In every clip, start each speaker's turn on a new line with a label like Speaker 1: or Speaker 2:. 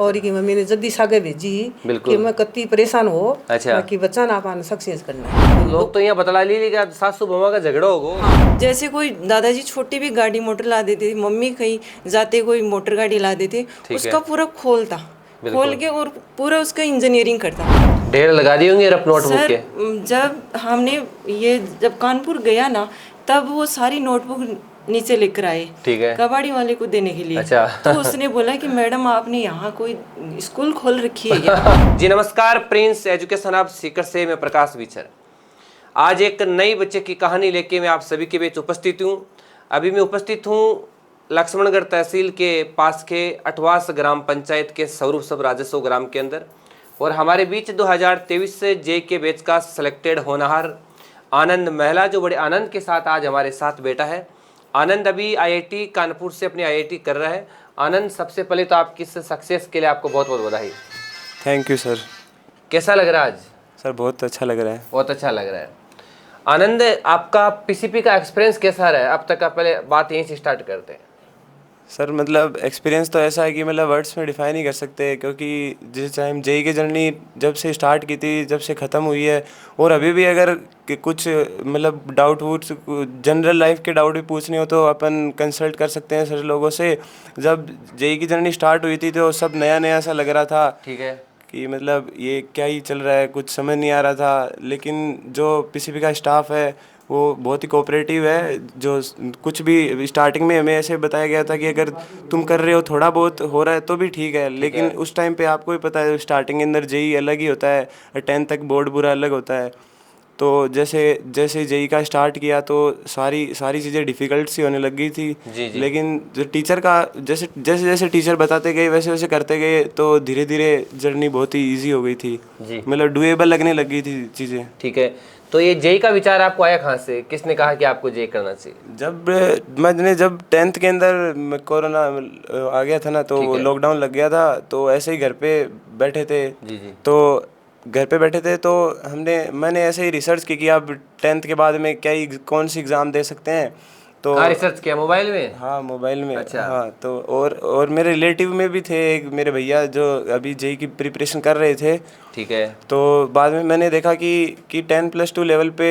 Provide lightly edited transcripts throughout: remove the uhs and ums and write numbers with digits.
Speaker 1: और की मम्मी ने जल्दी सागे भेजी कि मैं कत्ती परेशान हो। अच्छा, कि बच्चा ना पान सक्सेस करना।
Speaker 2: लोग तो यहाँ बतला ली कि सासू बहू का झगड़ा होगा।
Speaker 3: जैसे कोई दादाजी छोटी भी गाड़ी मोटर ला देते, मम्मी कहीं जाते कोई मोटर गाड़ी ला देते, उसका पूरा खोलता, खोल के और पूरा उसका इंजीनियरिंग करता।
Speaker 2: ढेर लगा दी होंगी नोटबुक के।
Speaker 3: जब हमने ये जब कानपुर गया ना, तब वो सारी नोटबुक नीचे लेकर आए, ठीक है, कबाड़ी वाले को देने के लिए। अच्छा। तो उसने बोला कि मैडम आपने यहाँ कोई स्कूल खोल रखी है क्या?
Speaker 2: जी नमस्कार, प्रिंस एजुकेशन ऑफ सीकर से मैं प्रकाश विचर। आज एक नई बच्चे की कहानी लेके मैं आप सभी के बीच उपस्थित हूँ। अभी मैं उपस्थित हूँ लक्ष्मणगढ़ तहसील के पास के अठवास ग्राम पंचायत के स्वरूप सब राजस्व ग्राम के अंदर, और हमारे बीच 2023 से जे के बैच का सिलेक्टेड होनहार आनंद महिला, जो बड़े आनंद के साथ आज हमारे साथ बैठा है। आनंद अभी आईआईटी कानपुर से अपनी आईआईटी कर रहा है। आनंद, सबसे पहले तो आपकी इस सक्सेस के लिए आपको बहुत बहुत बधाई।
Speaker 4: Thank you sir.
Speaker 2: कैसा लग रहा है आज?
Speaker 4: सर बहुत अच्छा लग रहा है।
Speaker 2: बहुत अच्छा लग रहा है। आनंद, आपका पीसीपी का एक्सपीरियंस कैसा रहा है अब तक का? पहले बात यहीं से स्टार्ट करते हैं।
Speaker 4: सर मतलब एक्सपीरियंस तो ऐसा है कि मतलब वर्ड्स में डिफाइन नहीं कर सकते, क्योंकि जिस टाइम जेई की जर्नी जब से स्टार्ट की थी, जब से ख़त्म हुई है, और अभी भी अगर कुछ मतलब डाउट वूट जनरल लाइफ के डाउट भी पूछने हो तो अपन कंसल्ट कर सकते हैं सर लोगों से। जब जेई की जर्नी स्टार्ट हुई थी तो सब नया नया सा लग रहा था, ठीक है, कि मतलब ये क्या ही चल रहा है, कुछ समझ नहीं आ रहा था। लेकिन जो पीसीपी का स्टाफ है वो बहुत ही कोऑपरेटिव है। जो कुछ भी स्टार्टिंग में हमें ऐसे बताया गया था कि अगर तुम कर रहे हो, थोड़ा बहुत हो रहा है तो भी ठीक है, लेकिन उस टाइम पे आपको भी पता है स्टार्टिंग के अंदर जेई अलग ही होता है, 10th तक बोर्ड पूरा अलग होता है। तो जैसे जैसे जेई का स्टार्ट किया तो सारी चीज़ें डिफ़िकल्ट सी होने लग गई थी। जी। लेकिन जो टीचर का जैसे जैसे जैसे टीचर बताते गए वैसे वैसे करते गए तो धीरे धीरे जर्नी बहुत ही ईजी हो गई थी। जी, मतलब डुएबल लगने लग गई थी चीज़ें।
Speaker 2: ठीक है, तो ये जेई का विचार आपको आया कहाँ से? किसने कहा कि आपको जेई करना चाहिए?
Speaker 4: जब 10th के अंदर कोरोना आ गया था ना, तो लॉकडाउन लग गया था, तो ऐसे ही घर पे बैठे थे। जी। तो घर पे बैठे थे तो मैंने ऐसे ही रिसर्च की कि आप 10th के बाद में क्या ही कौन सी एग्ज़ाम दे सकते हैं। तो
Speaker 2: रिसर्च किया मोबाइल में?
Speaker 4: हाँ, मोबाइल में।
Speaker 2: अच्छा।
Speaker 4: हाँ, तो और मेरे रिलेटिव में भी थे एक मेरे भैया जो अभी जेई की प्रिपरेशन कर रहे थे।
Speaker 2: ठीक है।
Speaker 4: तो बाद में मैंने देखा कि 10+2 लेवल पे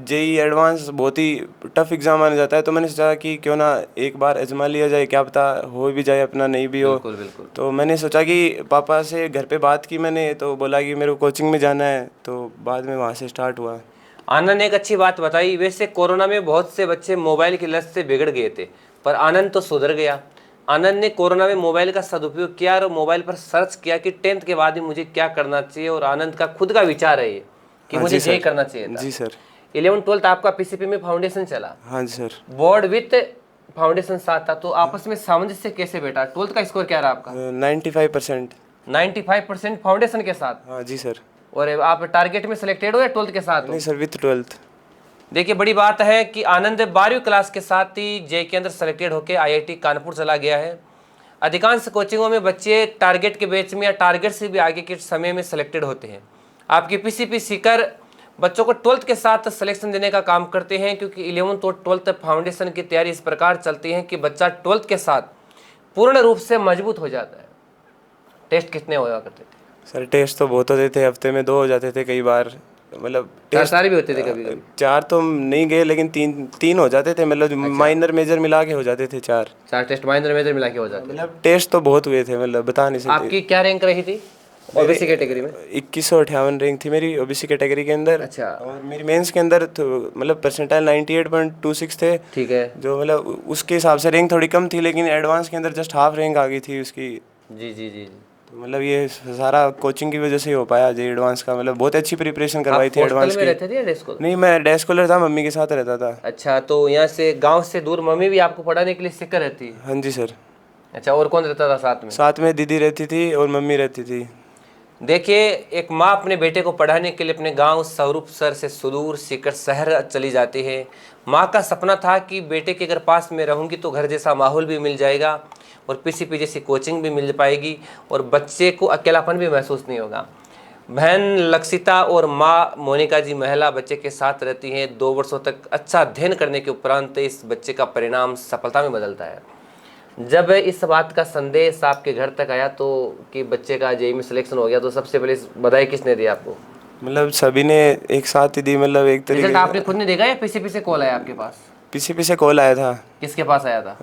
Speaker 4: जेई एडवांस बहुत ही टफ एग्ज़ाम माना जाता है, तो मैंने सोचा कि क्यों ना एक बार आजमा लिया जाए, क्या पता हो भी जाए अपना, नहीं भी हो।
Speaker 2: बिल्कुल बिल्कुल।
Speaker 4: तो मैंने सोचा कि पापा से घर पे बात की मैंने, तो बोला कि मेरे को कोचिंग में जाना है, तो बाद में वहाँ से स्टार्ट हुआ।
Speaker 2: आनंद ने एक अच्छी बात बताई। वैसे कोरोना में बहुत से बच्चे मोबाइल की लत से बिगड़ गए थे, पर आनंद तो सुधर गया। आनंद ने कोरोना में मोबाइल का सदुपयोग किया और मोबाइल पर सर्च किया कि 10th के बाद ही मुझे क्या करना चाहिए, और आनंद का खुद का विचार है ये कि मुझे ये करना चाहिए था।
Speaker 4: जी सर।
Speaker 2: 11th-12th आपका पीसीपी में फाउंडेशन चला?
Speaker 4: हाँ जी सर।
Speaker 2: बोर्ड विथ फाउंडेशन साथ था, तो आपस में सामंजस्य कैसे बैठा? 12th का स्कोर क्या रहा आपका?
Speaker 4: 95%।
Speaker 2: 95% फाउंडेशन के साथ?
Speaker 4: हाँ जी सर।
Speaker 2: और आप टारगेट में सिलेक्टेड हो या 12th के साथ?
Speaker 4: नहीं सर, विथ 12th।
Speaker 2: देखिए, बड़ी बात है कि आनंद 12वीं क्लास के साथ ही जेई के अंदर सेलेक्टेड होकर आईआईटी कानपुर चला गया है। अधिकांश कोचिंगों में बच्चे टारगेट के बैच में या टारगेट से भी आगे के समय में सिलेक्टेड होते हैं। आपकी पीसीपी सीकर बच्चों को 12th के साथ सिलेक्शन देने का काम करते हैं, क्योंकि 11th और 12th फाउंडेशन की तैयारी इस प्रकार चलती है कि बच्चा 12th के साथ पूर्ण रूप से मजबूत हो जाता है। टेस्ट कितने हुआ करते थे?
Speaker 4: सर टेस्ट तो बहुत होते थे, हफ्ते में 2 हो जाते थे कई बार। मतलब
Speaker 2: टेस्ट सारे भी होते थे? कभी
Speaker 4: 4 तो नहीं गए, लेकिन 3 हो जाते थे। मतलब माइनर मेजर मिला के हो जाते थे 4
Speaker 2: टेस्ट माइनर मेजर मिला के हो जाते थे।
Speaker 4: मतलब टेस्ट तो बहुत हुए थे, मतलब बता नहीं सकते।
Speaker 2: आपकी क्या रैंक रही थी ओबीसी कैटेगरी में?
Speaker 4: 2158 रैंक थी मेरी ओबीसी कैटेगरी के अंदर। अच्छा। और मेरी मेंस के अंदर मतलब परसेंटाइल 98.26 थे। ठीक है। जो मतलब उसके हिसाब से रैंक थोड़ी कम थी, लेकिन एडवांस के अंदर जस्ट हाफ रैंक आ गई थी उसकी।
Speaker 2: जी जी जी।
Speaker 4: तो मतलब ये सारा कोचिंग की वजह से ही हो पाया जे एडवांस का। मतलब बहुत अच्छी प्रिपरेशन करवाई थी एडवांस की।
Speaker 2: रहते थे या डे स्कूल?
Speaker 4: नहीं, मैं डे स्कॉलर था, मम्मी के साथ रहता था।
Speaker 2: अच्छा, तो यहाँ से गांव से दूर मम्मी भी आपको पढ़ाने के लिए सीकर रहती है?
Speaker 4: हाँ जी सर।
Speaker 2: अच्छा, और कौन रहता था साथ में?
Speaker 4: साथ में दीदी रहती थी और मम्मी रहती थी।
Speaker 2: देखिए, एक माँ अपने बेटे को पढ़ाने के लिए अपने गांव स्वरूप सर से सुदूर सीकर शहर चली जाती है। माँ का सपना था कि बेटे के अगर पास में रहूँगी तो घर जैसा माहौल भी मिल जाएगा और पीसीपी जैसी कोचिंग भी मिल पाएगी और बच्चे को अकेलापन भी महसूस नहीं होगा। बहन लक्षिता और माँ मोनिका जी महिला बच्चे के साथ रहती हैं। 2 वर्षों तक अच्छा अध्ययन करने के उपरांत इस बच्चे का परिणाम सफलता में बदलता है। जब इस बात का संदेश आपके घर तक आया तो कि बच्चे का जेईई में सिलेक्शन हो गया, तो सबसे पहले बधाई किसने दी आपको?
Speaker 4: मतलब सभी ने एक साथ ही दी, मतलब एक तरीके
Speaker 2: रिजल्ट आपने खुद ने देखा या पीछे पीछे कॉल आया आपके पास?
Speaker 4: पीछे कॉल आया था।
Speaker 2: किसके पास आया था?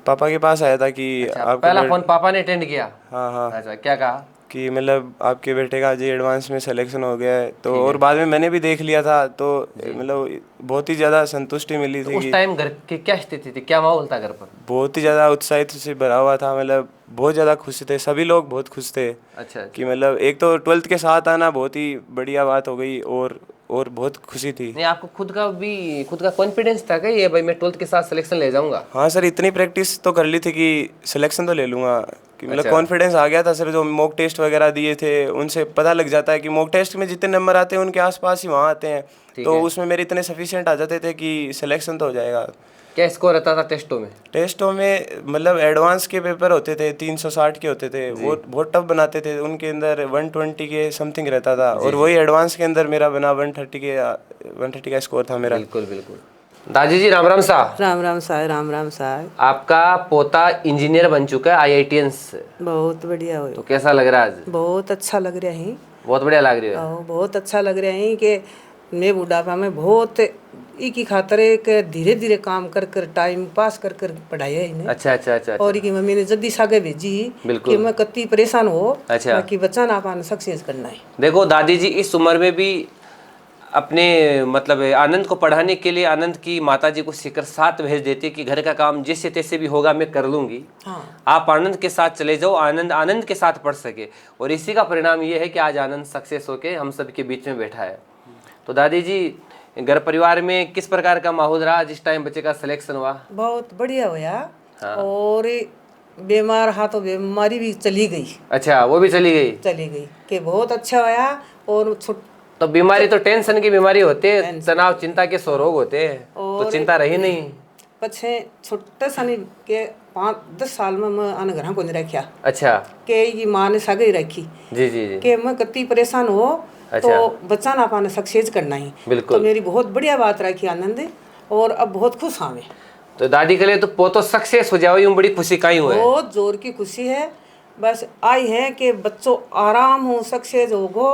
Speaker 4: पापा के पास आया था कि
Speaker 2: अच्छा, पहला फोन पापा ने अटेंड किया?
Speaker 4: हाँ।
Speaker 2: अच्छा, क्या कहा?
Speaker 4: कि मतलब आपके बेटे का जेईई एडवांस में सिलेक्शन हो गया है, तो और बाद में मैंने भी देख लिया था, तो मतलब बहुत ही ज़्यादा संतुष्टि मिली थी।
Speaker 2: उस टाइम घर की क्या स्थिति थी, क्या माहौल था घर पर?
Speaker 4: बहुत ही ज़्यादा उत्साहित से भरा हुआ था, मतलब बहुत ज़्यादा खुश थे, सभी लोग बहुत खुश थे।
Speaker 2: अच्छा।
Speaker 4: कि मतलब एक तो 12th के साथ आना बहुत ही बढ़िया बात हो गई, और बहुत खुशी थी।
Speaker 2: नहीं, आपको खुद का कॉन्फिडेंस था कि ये भाई मैं 12th के साथ सिलेक्शन ले जाऊंगा?
Speaker 4: हाँ सर, इतनी प्रैक्टिस तो कर ली थी कि सिलेक्शन तो ले लूँगा, कि मतलब कॉन्फिडेंस आ गया था सर। जो मॉक टेस्ट वगैरह दिए थे उनसे पता लग जाता है कि मॉक टेस्ट में जितने नंबर आते हैं उनके आसपास ही वहाँ आते हैं, तो उसमें मेरे इतने सफिशिएंट आ जाते थे कि सिलेक्शन तो हो जाएगा।
Speaker 2: क्या स्कोर रहता था टेस्टों में?
Speaker 4: मतलब एडवांस के पेपर होते थे 360 के होते थे, वो बहुत टफ बनाते थे, उनके अंदर 120 के समथिंग रहता था, और वही एडवांस के अंदर मेरा बना 130 का स्कोर था मेरा।
Speaker 2: बिल्कुल बिल्कुल। दादी जी राम राम साहब।
Speaker 1: राम राम साहब, राम राम साहब।
Speaker 2: आपका पोता इंजीनियर बन चुका है IITians से।
Speaker 1: बहुत बढ़िया हो।
Speaker 2: तो कैसा लग रहा है आज?
Speaker 1: बहुत अच्छा लग रहा है।
Speaker 2: बहुत बढ़िया लग रही है।
Speaker 1: बहुत अच्छा लग रहा है कि मैं बुढ़ापा में बहुत की खातर एक धीरे धीरे काम कर कर टाइम पास कर कर पढ़ाया इन्हें।
Speaker 2: अच्छा।
Speaker 1: और की मम्मी ने जल्दी सागे भेजी कि मैं कत्ती परेशान हो।
Speaker 2: अच्छा।
Speaker 1: कि बच्चा ना पाने सक्सेस करना है।
Speaker 2: देखो दादी जी इस उम्र में भी अपने मतलब आनंद को पढ़ाने के लिए आनंद की माताजी को सीकर साथ भेज देती कि घर का काम जैसे तैसे भी होगा मैं कर लूँगी।
Speaker 1: हाँ।
Speaker 2: आप आनंद के साथ चले जाओ, आनंद के साथ पढ़ सके, और इसी का परिणाम ये है कि आज आनंद सक्सेस होके हम सब के बीच में बैठा है। तो दादी जी घर परिवार में किस प्रकार का माहौल रहा जिस टाइम बच्चे का सिलेक्शन हुआ?
Speaker 1: बहुत बढ़िया हुआ। और बीमार हा तो बीमारी भी चली गई।
Speaker 2: अच्छा, वो भी चली गई
Speaker 1: कि बहुत अच्छा हुआ। और
Speaker 2: तो बीमारी तो टेंशन की बीमारी होती है, तनाव चिंता के स्वरोग होते हैं, तो चिंता रही नहीं।
Speaker 1: पछे छोटे सनी के 5-10 साल में मैं आने घर को नहीं रखा।
Speaker 2: अच्छा।
Speaker 1: के ये माँ ने सागे ही रखी।
Speaker 2: जी
Speaker 1: के मैं कत्ती परेशान हो।
Speaker 2: अच्छा।
Speaker 1: तो बच्चा ना पाने सक्सेस करना ही।
Speaker 2: बिल्कुल।
Speaker 1: तो मेरी बहुत बढ़िया बात रखी आनंद, और अब बहुत खुश हाँ मैं।
Speaker 2: तो दादी के लिए तो पोतो सक्सेस हो जाओ यूं बड़ी खुशी का ही हुआ है।
Speaker 1: बहुत जोर की खुशी है। बस आई है कि बच्चों आराम हो सक्सेस होगो,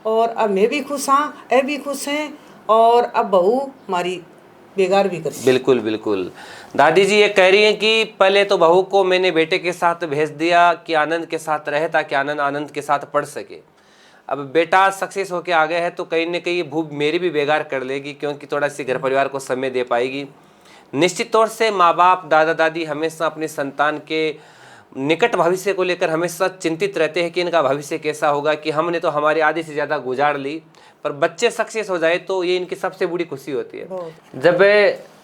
Speaker 1: और अब मैं भी खुश हाँ, ए भी खुश हैं, और अब बहू हमारी बेगार भी कर।
Speaker 2: बिल्कुल। दादी जी ये कह रही हैं कि पहले तो बहू को मैंने बेटे के साथ भेज दिया कि आनंद के साथ रहे ताकि आनंद के साथ पढ़ सके। अब बेटा सक्सेस होके आ गया है तो कहीं न कहीं भूख मेरी भी बेगार कर लेगी, क्योंकि थोड़ा सी घर परिवार को समय दे पाएगी। निश्चित तौर से माँ बाप दादा दादी हमेशा अपने संतान के निकट भविष्य को लेकर हमेशा चिंतित रहते हैं कि इनका भविष्य कैसा होगा, कि हमने तो हमारी आधी से ज़्यादा गुजार ली, पर बच्चे सक्सेस हो जाए तो ये इनकी सबसे बड़ी खुशी होती है। जब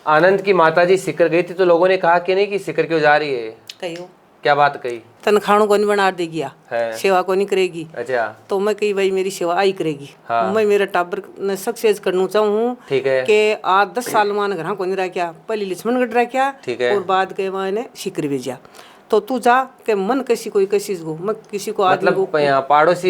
Speaker 2: आनंद की माताजी सिकर गई थी तो लोगों ने कहा कि नहीं कि सिकर क्यों जा रही है?
Speaker 1: कहियो
Speaker 2: क्या बात कही?
Speaker 1: तनखाणों को नहीं बना देगी, सेवा को नहीं करेगी।
Speaker 2: अच्छा।
Speaker 1: तो मैं कही भाई मेरी सेवा आई करेगी।
Speaker 2: हाँ।
Speaker 1: मैं मेरा टाबर ने सक्सेस करना चाहूँ।
Speaker 2: ठीक है।
Speaker 1: कि आज 10 साल मान घर को नहीं रखा, पहले लक्ष्मणगढ़ रखा।
Speaker 2: ठीक है।
Speaker 1: और बाद के मैंने सीकर भेजा। तो तू जा के मन किसी को मैं किसी को
Speaker 2: मतलब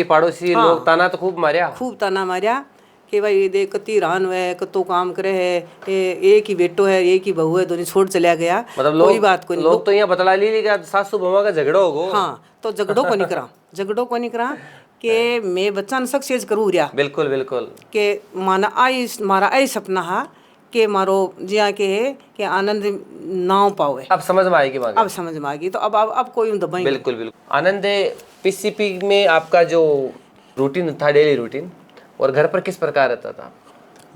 Speaker 2: पड़ोसी
Speaker 1: हाँ।
Speaker 2: लोग ताना तो खूब
Speaker 1: मारिया कि भाई ये देख कती रान है, कतो काम करे है, एक ही बेटो है, एक ही बहू है, दोनों छोड़ चला गया।
Speaker 2: मतलब कोई बात को नहीं। लोग तो यहाँ बतला ली कि सासू बहू का झगड़ा होगो।
Speaker 1: हाँ, तो झगड़ों को नहीं करा कि मैं बच्चा ने सक्सेस करूँ रिया।
Speaker 2: बिल्कुल
Speaker 1: कि मारा आई सपना हा कि मारो जिया के है कि आनंद नाव पावे।
Speaker 2: अब समझ में आएगी बात।
Speaker 1: अब समझ में आएगी, तो अब कोई दबाई।
Speaker 2: बिल्कुल। आनंद PCP में आपका जो रूटीन था, डेली रूटीन, और घर पर किस प्रकार रहता था?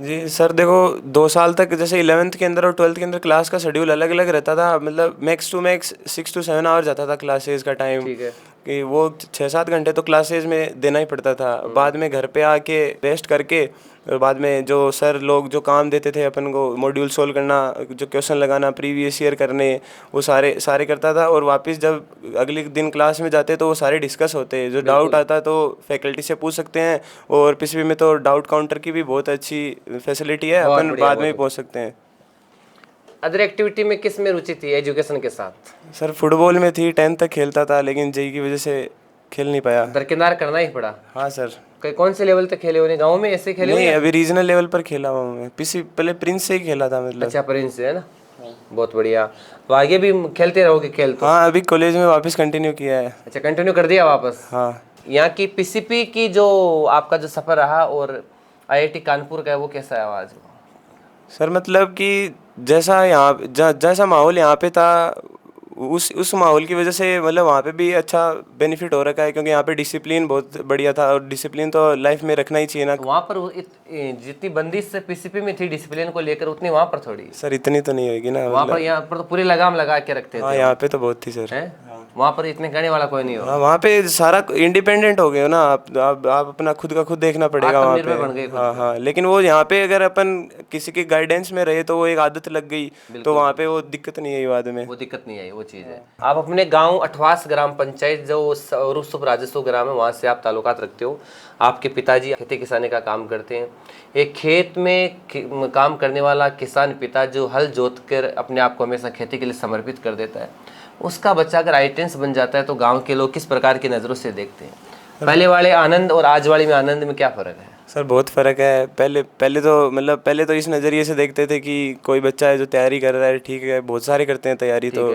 Speaker 4: जी सर देखो 2 साल तक जैसे 11th के अंदर और 12th के अंदर क्लास का शेड्यूल अलग अलग रहता था। मतलब max to max 6 to 7 hour जाता था क्लासेस का टाइम।
Speaker 2: ठीक है।
Speaker 4: कि वो 6-7 घंटे तो क्लासेस में देना ही पड़ता था। बाद में घर पे आके रेस्ट करके, और बाद में जो सर लोग जो काम देते थे अपन को, मॉड्यूल सोल्व करना, जो क्वेश्चन लगाना, प्रीवियस ईयर करने, वो सारे करता था। और वापस जब अगले दिन क्लास में जाते तो वो सारे डिस्कस होते। जो डाउट आता तो फैकल्टी से पूछ सकते हैं, और PCP में तो डाउट काउंटर की भी बहुत अच्छी फैसिलिटी है, अपन बाद में भी पूछ सकते हैं।
Speaker 2: अदर एक्टिविटी में किस में रुचि थी एजुकेशन के साथ?
Speaker 4: सर फुटबॉल में थी, 10th तक खेलता था, लेकिन जेईई की वजह से खेल नहीं पाया।
Speaker 2: दरकिनार करना ही पड़ा।
Speaker 4: हाँ सर।
Speaker 2: कौन से लेवल तक खेले हो? गाँव में ऐसे खेले?
Speaker 4: नहीं, अभी रीजनल लेवल पर खेला हुआ मैं। पहले प्रिंस से ही खेला था मतलब।
Speaker 2: अच्छा, प्रिंस से है ना। बहुत बढ़िया। तो आगे भी खेलते रहोगे खेल तो?
Speaker 4: हाँ, अभी कॉलेज में वापस कंटिन्यू किया है।
Speaker 2: अच्छा, कंटिन्यू कर दिया वापस?
Speaker 4: हाँ।
Speaker 2: यहाँ की पीसीपी की जो आपका जो सफ़र रहा और आईआईटी कानपुर का है वो कैसा है आज?
Speaker 4: सर मतलब कि जैसा यहाँ जैसा माहौल यहाँ पे था, उस माहौल की वजह से मतलब वहाँ पे भी अच्छा बेनिफिट हो रखा है, क्योंकि यहाँ पे डिसिप्लिन बहुत बढ़िया था, और डिसिप्लिन तो लाइफ में रखना ही चाहिए ना।
Speaker 2: तो वहाँ पर जितनी बंदिश से पीसीपी में थी डिसिप्लिन को लेकर, उतनी वहाँ पर थोड़ी?
Speaker 4: सर इतनी तो नहीं होगी ना,
Speaker 2: वहाँ पर, यहाँ पर तो पूरी लगाम लगा के रखते थे।
Speaker 4: हाँ, यहाँ पे तो बहुत थी सर।
Speaker 2: हैं? वहाँ पर इतने कहने वाला कोई नहीं हो?
Speaker 4: हाँ, वहाँ पे सारा इंडिपेंडेंट हो गए हो ना आप अपना खुद का खुद देखना पड़ेगा वहाँ पे।
Speaker 2: बन गए खुद
Speaker 4: हाँ हाँ, लेकिन वो यहाँ पे अगर अपन किसी के गाइडेंस में रहे तो वो एक आदत लग गई, तो वहाँ पे वो दिक्कत नहीं आई बाद में।
Speaker 2: वो दिक्कत नहीं आई, वो चीज़ है। आप अपने गांव अठवास ग्राम पंचायत जो स्वरूप राजस्व ग्राम है, वहाँ से आप ताल्लुकात रखते हो। आपके पिताजी खेती किसानी का काम करते हैं। एक खेत में काम करने वाला किसान पिता जो हल जोत कर अपने आप को हमेशा खेती के लिए समर्पित कर देता है, उसका बच्चा अगर आईटेंस बन जाता है तो गांव के लोग किस प्रकार की नज़रों से देखते हैं? पहले वाले आनंद और आज वाले में आनंद में क्या फ़र्क है?
Speaker 4: सर बहुत फ़र्क है। पहले तो इस नज़रिए से देखते थे कि कोई बच्चा है जो तैयारी कर रहा है, ठीक है, बहुत सारे करते हैं तैयारी, तो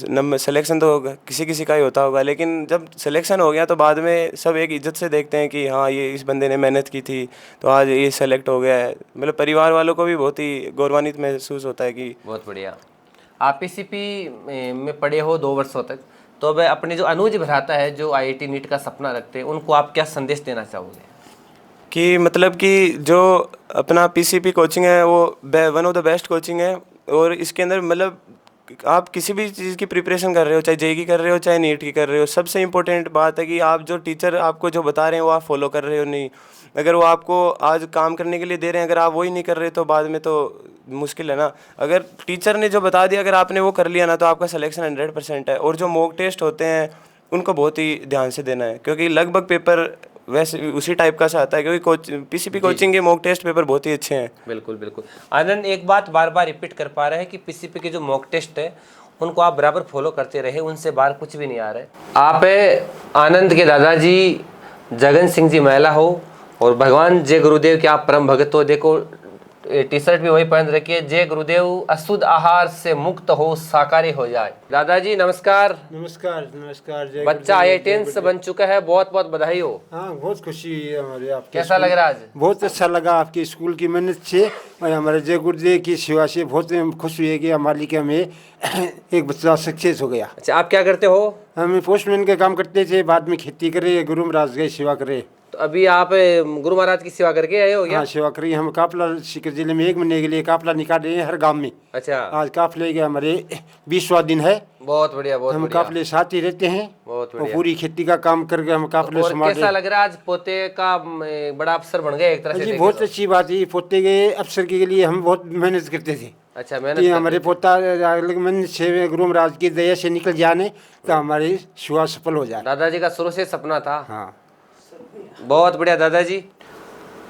Speaker 4: नंबर सिलेक्शन तो किसी का ही होता होगा, लेकिन जब सिलेक्शन हो गया तो बाद में सब एक इज्जत से देखते हैं कि हाँ ये इस बंदे ने मेहनत की थी तो आज ये सेलेक्ट हो गया है। मतलब परिवार वालों को भी बहुत ही गौरवान्वित महसूस होता है कि।
Speaker 2: बहुत बढ़िया। आप पीसीपी में पढ़े हो 2 वर्षों तक, तो अब अपने जो अनुज भ्राता है जो आईआईटी नीट का सपना रखते हैं, उनको आप क्या संदेश देना चाहोगे?
Speaker 4: कि मतलब कि जो अपना पीसीपी कोचिंग है वो one of the best coaching है, और इसके अंदर मतलब आप किसी भी चीज़ की प्रिपरेशन कर रहे हो, चाहे जेई की कर रहे हो चाहे नीट की कर रहे हो, सबसे इम्पोर्टेंट बात है कि आप जो टीचर आपको जो बता रहे हैं वो आप फॉलो कर रहे हो नहीं। अगर वो आपको आज काम करने के लिए दे रहे हैं, अगर आप वही नहीं कर रहे तो बाद में तो मुश्किल है ना। अगर टीचर ने जो बता दिया अगर आपने वो कर लिया ना तो आपका सिलेक्शन 100% है। और जो मॉक टेस्ट होते हैं उनको बहुत ही ध्यान से देना है, क्योंकि लगभग पेपर वैसे उसी टाइप का सा आता है, क्योंकि पीसीपी कोचिंग के मॉक टेस्ट पेपर बहुत ही अच्छे हैं।
Speaker 2: बिल्कुल बिल्कुल। आनंद एक बात बार बार रिपीट कर पा रहे हैं कि पीसीपी के जो मॉक टेस्ट है उनको आप बराबर फॉलो करते रहे, उनसे बाहर कुछ भी नहीं आ रहा है। आप आनंद के दादाजी जगन सिंह जी महिला हो और भगवान जय गुरुदेव के आप परम भगत हो। देखो टी शर्ट भी वही पहन रखिए, जय गुरुदेव अशुद्ध आहार से मुक्त हो साकारी हो जाए। दादाजी नमस्कार।
Speaker 5: नमस्कार नमस्कार।
Speaker 2: बच्चा आईआईटीएंस बन चुका है, बहुत बहुत बधाई हो।
Speaker 5: हाँ, बहुत खुशी हुई है हमारे। आप
Speaker 2: कैसा लग रहा है आज?
Speaker 5: बहुत अच्छा लगा आपके स्कूल की मेहनत से और हमारे जय गुरुदेव की सेवा से बहुत खुश हुई है कि हमारे लिए हमें एक बच्चा सक्सेस हो गया।
Speaker 2: अच्छा, आप क्या करते हो?
Speaker 5: हम पोस्टमैन का काम करते थे, बाद में खेती करे, गुरु महाराज की सेवा करे।
Speaker 2: तो अभी आप गुरु महाराज की सेवा करके आए हो क्या?
Speaker 5: हाँ, सेवा करी। हम काफला सीकर जिले में 1 महीने के लिए काफला निकाल रहे हैं हर गांव में।
Speaker 2: अच्छा,
Speaker 5: आज काफले के हमारे 20वां दिन है।
Speaker 2: बहुत बढ़िया बहुत
Speaker 5: हम
Speaker 2: बढ़िया।
Speaker 5: काफले साथ ही रहते हैं
Speaker 2: बहुत
Speaker 5: और
Speaker 2: बढ़िया।
Speaker 5: पूरी खेती का काम करके हम काफले
Speaker 2: और
Speaker 5: संभाल
Speaker 2: कैसा लग रहा है आज पोते का बड़ा अफसर बन गया एक तरह से?
Speaker 5: जी
Speaker 2: देखें
Speaker 5: बहुत
Speaker 2: तो।
Speaker 5: अच्छी बात है। पोते के अफसर के लिए हम बहुत मेहनत करते थे।
Speaker 2: अच्छा, मेहनत
Speaker 5: कि
Speaker 2: करते
Speaker 5: हमारे
Speaker 2: थे।
Speaker 5: पोता मन से गुरु महाराज की दया से निकल जाने तो हमारी सेवा सफल हो जाए।
Speaker 2: दादाजी का शुरू से सपना था।
Speaker 5: हाँ,
Speaker 2: बहुत बढ़िया। दादाजी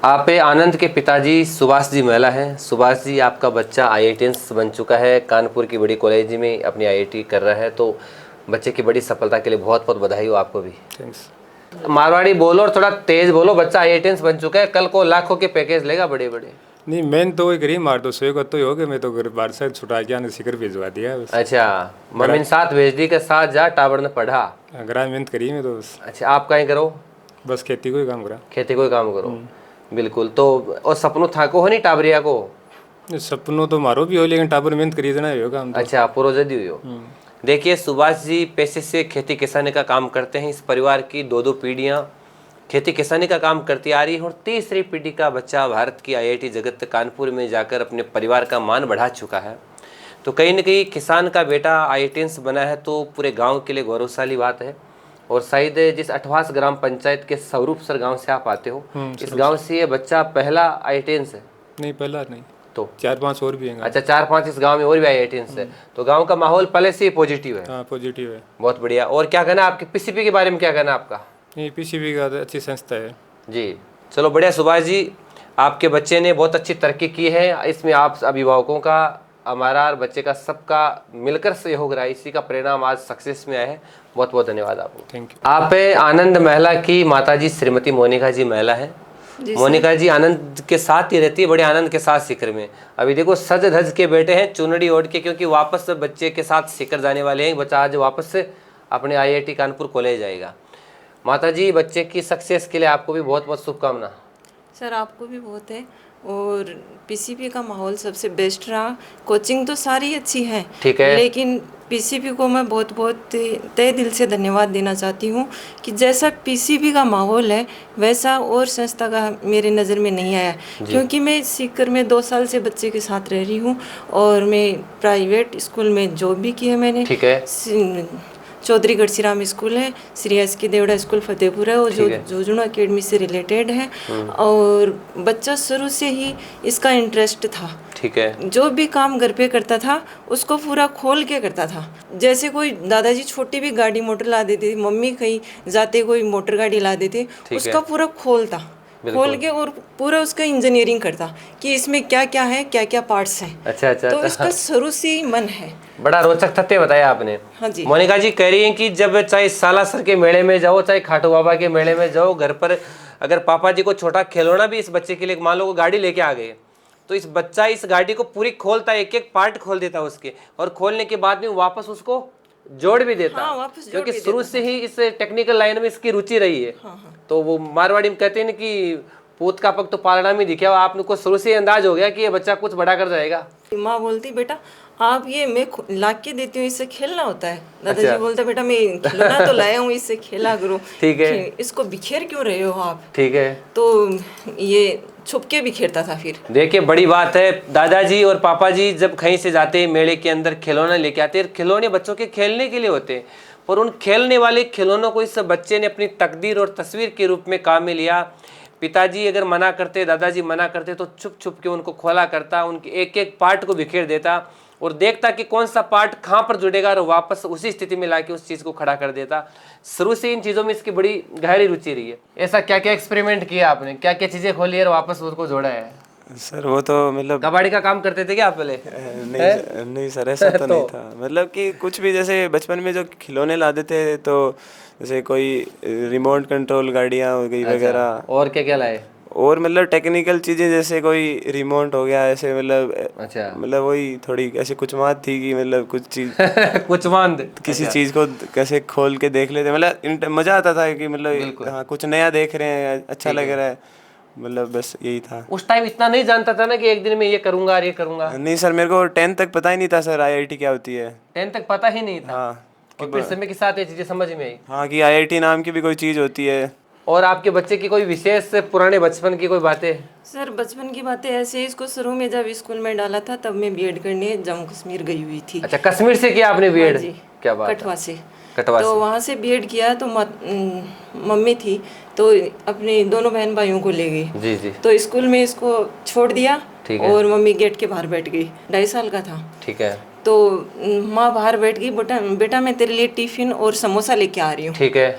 Speaker 2: आप आनंद के पिताजी सुभाष जी महिला हैं। सुभाष जी, आपका बच्चा आईआईटीएंस बन चुका है, कानपुर की बड़ी कॉलेज में अपनी आईआईटी कर रहा है, तो बच्चे की बड़ी सफलता के लिए बहुत बहुत बधाई हो आपको भी।
Speaker 5: थैंक्स।
Speaker 2: मारवाड़ी बोलो और थोड़ा तेज बोलो। बच्चा आईआईटीएंस बन चुका है, कल को लाखों के पैकेज लेगा बड़े बड़े।
Speaker 6: नहीं, मैंने तो एक गरीब मार दो सोए को तो ही हो गया। मैं तो घर बाहर से छुटा के आने सिकर भिजवा दिया बस।
Speaker 2: अच्छा, मम्मी ने साथ भेज दी के साथ जा टावर ने पढ़ा।
Speaker 6: घर मेहनत करी मैं तो बस।
Speaker 2: अच्छा, आप कहीं करो?
Speaker 6: बस खेती को ही काम करा।
Speaker 2: खेती को ही काम करो। बिल्कुल। तो और सपनों था को हो नहीं टाबरिया को?
Speaker 6: सपनों तो मारो भी हो, लेकिन टाबर मेहनत करी देना ही होगा हम तो।
Speaker 2: अच्छा, पुरोजदी हुई हो। देखिए, सुभाष जी पेशे से खेती किसानी का काम करते हैं। इस परिवार की 2 पीढ़ियां खेती किसानी का काम करती आ रही है और तीसरी पीढ़ी का बच्चा भारत की आईआईटी जगत कानपुर में जाकर अपने परिवार का मान बढ़ा चुका है। तो कहीं न कहीं किसान का बेटा आईआईटीएंस बना है तो पूरे गांव के लिए गौरवशाली बात है। और शायद जिस अठवास ग्राम पंचायत के स्वरूपसर गांव से आप आते हो, इस गांव से ये बच्चा पहला आईआईटीएंस है?
Speaker 6: नहीं, पहला नहीं,
Speaker 2: तो
Speaker 6: 4-5 और भी हैं।
Speaker 2: अच्छा, 4-5 इस गांव में और भी आईआईटीएंस है। तो गांव का माहौल पहले से ही पॉजिटिव है।
Speaker 6: हाँ, पॉजिटिव है।
Speaker 2: बहुत बढ़िया। और क्या कहना आपके पीसीपी के बारे में, क्या कहना आपका?
Speaker 6: नहीं, पीसीबी का अच्छी संस्था है
Speaker 2: जी। चलो बढ़िया। सुभाष जी, आपके बच्चे ने बहुत अच्छी तरक्की की है। इसमें आप अभिभावकों का, हमारा और बच्चे का सबका मिलकर सहयोग रहा है, इसी का परिणाम आज सक्सेस में आया है। बहुत बहुत धन्यवाद आपको।
Speaker 6: Thank you.
Speaker 2: आप आनंद महिला की माताजी श्रीमती मोनिका जी महिला हैं मोनिका जी आनंद के साथ ही रहती है, बड़े आनंद के साथ सीकर में। अभी देखो सज धज के बैठे हैं चुनरी ओढ़ के, क्योंकि वापस बच्चे के साथ सीकर जाने वाले हैं। बच्चा आज वापस से अपने IIT कानपुर कॉलेज जाएगा। माता जी, बच्चे की सक्सेस के लिए आपको भी बहुत बहुत शुभकामना।
Speaker 3: सर आपको भी बहुत है, और PCP का माहौल सबसे बेस्ट रहा। कोचिंग तो सारी अच्छी है,
Speaker 2: ठीक है,
Speaker 3: लेकिन PCP को मैं बहुत बहुत तहे दिल से धन्यवाद देना चाहती हूँ कि जैसा PCP का माहौल है वैसा और संस्था का मेरे नज़र में नहीं आया, क्योंकि मैं सीकर में 2 साल से बच्चे के साथ रह रही हूँ और मैं प्राइवेट स्कूल में जॉब भी की है मैंने।
Speaker 2: ठीक है।
Speaker 3: चौधरी गढ़सीराम स्कूल है, श्री SK देवड़ा स्कूल फतेहपुर है, और जो जोजुना अकेडमी से रिलेटेड है, और बच्चा शुरू से ही इसका इंटरेस्ट था।
Speaker 2: ठीक है।
Speaker 3: जो भी काम घर पे करता था उसको पूरा खोल के करता था। जैसे कोई दादाजी छोटी भी गाड़ी मोटर ला देते थे, मम्मी कहीं जाते कोई मोटर गाड़ी ला देते, उसका पूरा खोलता, खोल के और पूरा उसका इंजीनियरिंग करता कि इसमें क्या क्या है, क्या क्या पार्ट्स हैं।
Speaker 2: अच्छा अच्छा।
Speaker 3: तो इसका शुरू से ही मन है।
Speaker 2: बड़ा रोचक तथ्य बताया आपने।
Speaker 3: हाँ जी।
Speaker 2: मोनिका जी कह रही हैं कि जब चाहे सालासर के मेले में जाओ, चाहे खाटू बाबा के मेले में जाओ, घर पर अगर पापा जी को छोटा खिलौना भी इस बच्चे के लिए, मान लो वो गाड़ी लेके आ गए, तो इस बच्चा इस गाड़ी को पूरी खोलता है, एक एक पार्ट खोल देता है उसके, और खोलने के बाद में वापस उसको जोड़ भी देता।
Speaker 3: हाँ, वापस जोड़
Speaker 2: क्योंकि
Speaker 3: भी
Speaker 2: शुरू से ही इस टेक्निकल लाइन में इसकी रुचि रही है। तो वो मारवाड़ी में कहते हैं कि पूत का पग तो पालना में दिखा। आपने को शुरू से अंदाज हो गया कि ये बच्चा कुछ बड़ा कर जाएगा।
Speaker 3: माँ बोलती बेटा आप ये मैं ला के देती हूँ, इससे खेलना होता है। दादाजी बोलता बेटा मैं खिलौना तो लाया हूँ, इससे खेला करो।
Speaker 2: ठीक है।
Speaker 3: इसको बिखेर क्यों रहे हो आप?
Speaker 2: ठीक है।
Speaker 3: तो ये छुप के बिखेरता था। फिर
Speaker 2: देखिए बड़ी बात है, दादाजी और पापा जी जब कहीं से जाते मेले के अंदर खिलौना लेके आते हैं, खिलौने बच्चों के खेलने के लिए होते हैं, पर उन खेलने वाले खिलौनों को इस बच्चे ने अपनी तकदीर और तस्वीर के रूप में काम में लिया। पिताजी अगर मना करते, दादाजी मना करते, तो छुप छुप के उनको खोला करता, उनके एक एक पार्ट को बिखेर देता और देखता कि कौन सा पार्ट कहाँ पर जुड़ेगा, और वापस उसी स्थिति में लाके उस चीज़ को खड़ा कर देता। शुरू से इन चीज़ों में इसकी बड़ी गहरी रुचि रही है। ऐसा क्या क्या एक्सपेरिमेंट किया आपने, क्या क्या चीज़ें खोली और वापस उसको जोड़ा है?
Speaker 4: सर वो तो मतलब
Speaker 2: कबाड़ी का काम करते थे क्या आप पहले?
Speaker 4: नहीं सर, ऐसा तो नहीं था। मतलब कि कुछ भी जैसे बचपन में जो खिलौने ला देते, तो जैसे कोई रिमोट कंट्रोल गाड़ियाँ हो गई वगैरह।
Speaker 2: और क्या क्या लाए?
Speaker 4: और मतलब टेक्निकल चीज़ें जैसे कोई रिमोट हो गया ऐसे, मतलब
Speaker 2: अच्छा,
Speaker 4: मतलब वही थोड़ी ऐसे कुछ बात थी कि मतलब कुछ चीज़
Speaker 2: कुछ मान
Speaker 4: किसी चीज़ को कैसे खोल के देख लेते, मतलब मज़ा आता था कि मतलब हाँ कुछ नया देख रहे हैं, अच्छा लग रहा है, मतलब बस यही था।
Speaker 2: उस टाइम इतना नहीं जानता था ना कि एक दिन में ये करूँगा और ये करूँगा?
Speaker 4: नहीं सर, मेरे को 10th तक पता ही नहीं था सर IIT क्या होती है।
Speaker 2: 10th तक पता ही नहीं था?
Speaker 4: हाँ।
Speaker 2: और फिर समय के साथ ये चीज़ें समझ में आई?
Speaker 4: हाँ कि IIT नाम की भी कोई चीज़ होती है।
Speaker 2: और आपके बच्चे की कोई विशेष पुराने बचपन की कोई बातें?
Speaker 3: सर बचपन की बातें ऐसे, इसको शुरू में जब स्कूल में डाला था तब मैं BEd करने जम्मू कश्मीर गई हुई थी।
Speaker 2: अच्छा, कश्मीर से किया आपने BEd?
Speaker 3: जी,
Speaker 2: क्या बात?
Speaker 3: कठवा से।
Speaker 2: कठवा
Speaker 3: तो
Speaker 2: से
Speaker 3: वहाँ से BEd किया, तो मम्मी थी तो अपने दोनों बहन भाइयों को ले गई।
Speaker 2: जी जी।
Speaker 3: तो स्कूल में इसको छोड़ दिया,
Speaker 2: ठीक है।
Speaker 3: और मम्मी गेट के बाहर बैठ गई। 2.5 साल का था।
Speaker 2: ठीक है।
Speaker 3: तो माँ बाहर बैठ गई, बेटा मैं तेरे लिए टिफिन और समोसा लेके आ रही हूँ।
Speaker 2: ठीक है।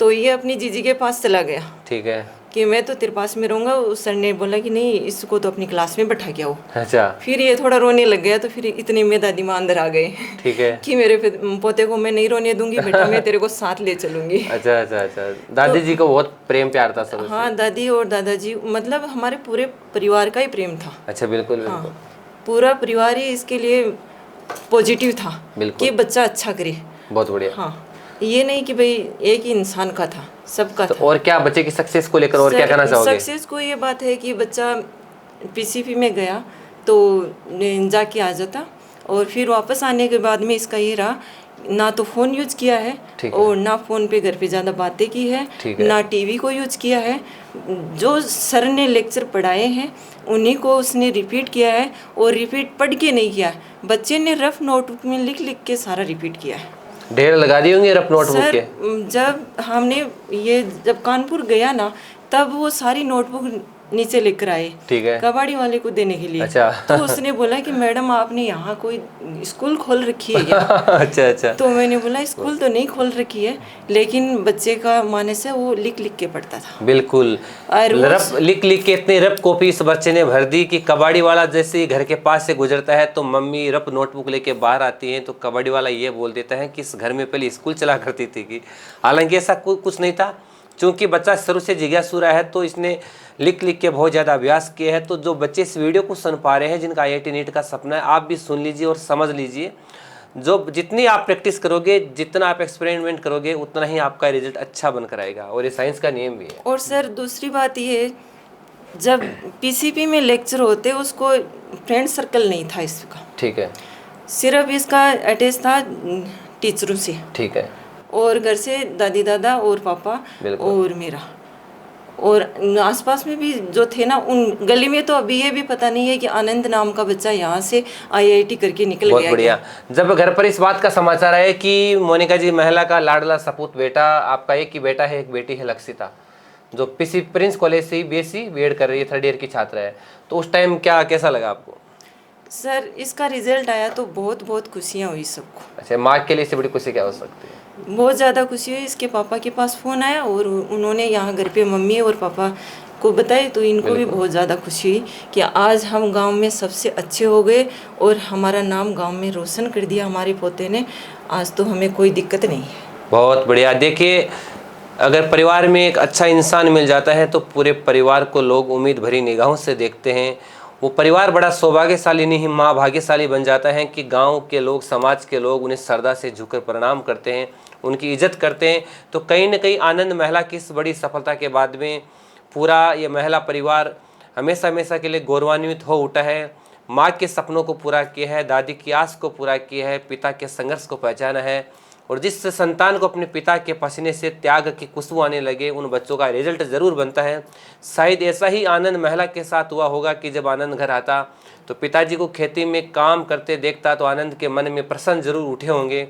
Speaker 3: तो ये अपनी जीजी के पास चला गया।
Speaker 2: ठीक है।
Speaker 3: कि मैं तो तेरे पास में रहूँगा। उस सर ने बोला कि नहीं, इसको तो अपनी क्लास में बैठा के आओ।
Speaker 2: अच्छा।
Speaker 3: फिर ये थोड़ा रोने लग गया, तो फिर इतने में दादी माँ अंदर आ गए।
Speaker 2: ठीक है।
Speaker 3: कि मेरे पोते को मैं नहीं रोने दूंगी बेटा, मैं तेरे को साथ ले चलूंगी।
Speaker 2: अच्छा अच्छा अच्छा। दादी जी को बहुत प्रेम प्यार था सब?
Speaker 3: हाँ, दादी और दादाजी मतलब हमारे पूरे परिवार का ही प्रेम था।
Speaker 2: अच्छा, बिल्कुल
Speaker 3: हाँ,
Speaker 2: बिल्कुल।
Speaker 3: पूरा परिवार ही इसके लिए पॉजिटिव था कि बच्चा अच्छा करे।
Speaker 2: बहुत बढ़िया।
Speaker 3: हाँ, ये नहीं कि भाई एक ही इंसान का था, सबका था।
Speaker 2: और क्या बच्चे की सक्सेस को लेकर और क्या कहना चाहोगे?
Speaker 3: सक्सेस को ये बात है कि बच्चा PCP में गया तो जाके आ जाता, और फिर वापस आने के बाद में इसका ये रहा, ना तो फ़ोन यूज किया है और ना फ़ोन पे घर पे ज़्यादा बातें की है, ना TV को यूज किया है। जो सर ने लेक्चर पढ़ाए हैं उन्हीं को उसने रिपीट किया है, और रिपीट पढ़ के नहीं किया। बच्चे ने रफ नोटबुक में लिख लिख के सारा रिपीट किया है।
Speaker 2: ढेर लगा दिए होंगे रफ नोटबुक के?
Speaker 3: जब हमने जब कानपुर गया ना, तब वो सारी नोटबुक नीचे लेकर आए।
Speaker 2: ठीक है।
Speaker 3: कबाड़ी वाले को देने के लिए।
Speaker 2: अच्छा।
Speaker 3: तो उसने बोला कि मैडम आपने यहाँ कोई स्कूल खोल रखी है क्या?
Speaker 2: अच्छा अच्छा।
Speaker 3: तो मैंने बोला स्कूल तो नहीं खोल रखी है, लेकिन बच्चे का माने से वो लिख लिख के पढ़ता था।
Speaker 2: बिल्कुल, रफ लिख लिख के इतनी रफ कॉपी इस बच्चे ने भर दी कि कबाड़ी वाला जैसे ही घर के पास से गुजरता है तो मम्मी रफ नोटबुक लेके बाहर आती है, तो कबाड़ी वाला ये बोल देता है कि इस घर में पहले स्कूल चला करती थी। कि हालांकि ऐसा कुछ नहीं था, चूँकि बच्चा शुरू से जिज्ञासु रहा है तो इसने लिख लिख के बहुत ज़्यादा अभ्यास किया है। तो जो बच्चे इस वीडियो को सुन पा रहे हैं, जिनका IIT नीट का सपना है, आप भी सुन लीजिए और समझ लीजिए। जो जितनी आप प्रैक्टिस करोगे, जितना आप एक्सपेरिमेंट करोगे, उतना ही आपका रिजल्ट अच्छा बनकर आएगा, और ये साइंस का नियम भी है।
Speaker 3: और सर दूसरी बात ये, जब PCP में लेक्चर होते उसको फ्रेंड सर्कल नहीं था इसका,
Speaker 2: ठीक है,
Speaker 3: सिर्फ इसका अटैच था टीचरों से,
Speaker 2: ठीक है,
Speaker 3: और घर से दादी दादा और पापा और मेरा, और आसपास में भी जो थे ना, उन गली में तो अभी ये भी पता नहीं है कि आनंद नाम का बच्चा यहाँ से IIT करके निकल
Speaker 2: बहुत
Speaker 3: गया।
Speaker 2: बढ़िया। जब घर पर इस बात का समाचार आया कि मोनिका जी महिला का लाडला सपूत बेटा, आपका एक ही बेटा है, एक बेटी है लक्षिता, जो प्रिंस कॉलेज से BSc B.Ed कर रही है, 3rd ईयर की छात्रा है, तो उस टाइम कैसा लगा आपको?
Speaker 3: सर इसका रिजल्ट आया तो बहुत बहुत खुशियाँ हुई सबको।
Speaker 2: अच्छा, माँ के लिए इससे बड़ी खुशी क्या हो सकती है?
Speaker 3: बहुत ज़्यादा खुशी हुई। इसके पापा के पास फ़ोन आया और उन्होंने यहाँ घर पे मम्मी और पापा को बताए, तो इनको भी बहुत ज़्यादा खुशी हुई कि आज हम गांव में सबसे अच्छे हो गए और हमारा नाम गांव में रोशन कर दिया हमारे पोते ने। आज तो हमें कोई दिक्कत नहीं है।
Speaker 2: बहुत बढ़िया। देखिए, अगर परिवार में एक अच्छा इंसान मिल जाता है तो पूरे परिवार को लोग उम्मीद भरी निगाहों से देखते हैं। वो परिवार बड़ा सौभाग्यशाली नहीं, माँ भाग्यशाली बन जाता है कि गांव के लोग, समाज के लोग उन्हें श्रद्धा से झुककर प्रणाम करते हैं, उनकी इज्जत करते हैं। तो कहीं न कहीं आनंद महिला की इस बड़ी सफलता के बाद में पूरा ये महिला परिवार हमेशा हमेशा के लिए गौरवान्वित हो उठा है। माँ के सपनों को पूरा किया है, दादी की आस को पूरा किया है, पिता के संघर्ष को पहचाना है, और जिस संतान को अपने पिता के पसीने से त्याग की खुशबू आने लगे, उन बच्चों का रिजल्ट ज़रूर बनता है। शायद ऐसा ही आनंद महिला के साथ हुआ होगा कि जब आनंद घर आता तो पिताजी को खेती में काम करते देखता तो आनंद के मन में प्रश्न जरूर उठे होंगे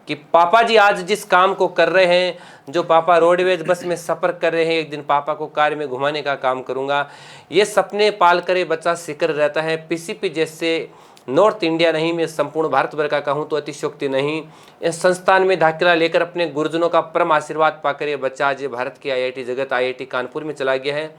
Speaker 2: कि पापा जी आज जिस काम को कर रहे हैं, जो पापा रोडवेज बस में सफ़र कर रहे हैं, एक दिन पापा को कार में घुमाने का काम करूँगा। ये सपने पाल कर बच्चा सीकर रहता है। PCP जैसे नॉर्थ इंडिया नहीं, मैं संपूर्ण भारत भर का कहूँ तो अतिशयोक्ति नहीं, इस संस्थान में दाखिला लेकर अपने गुरुजनों का परम आशीर्वाद पाकर ये बच्चा आज भारत की IIT जगत IIT कानपुर में चला गया है।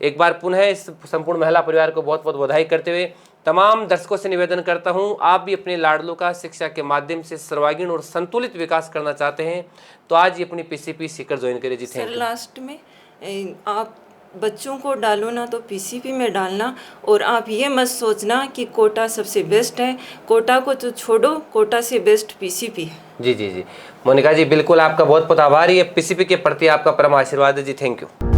Speaker 2: एक बार पुनः इस संपूर्ण महिला परिवार को बहुत बहुत बधाई करते हुए तमाम दर्शकों से निवेदन करता हूँ, आप भी अपने लाडलों का शिक्षा के माध्यम से सर्वांगीण और संतुलित विकास करना चाहते हैं तो आज ही अपनी PCP सीकर ज्वाइन करें जी। Thank you.
Speaker 3: लास्ट में आप बच्चों को डालो ना तो PCP में डालना, और आप ये मत सोचना कि कोटा सबसे बेस्ट है। कोटा को तो छोड़ो, कोटा से बेस्ट PCP है।
Speaker 2: जी जी जी मोनिका जी, बिल्कुल आपका बहुत बहुत आभार। ये PCP के प्रति आपका परम आशीर्वाद है जी। Thank you.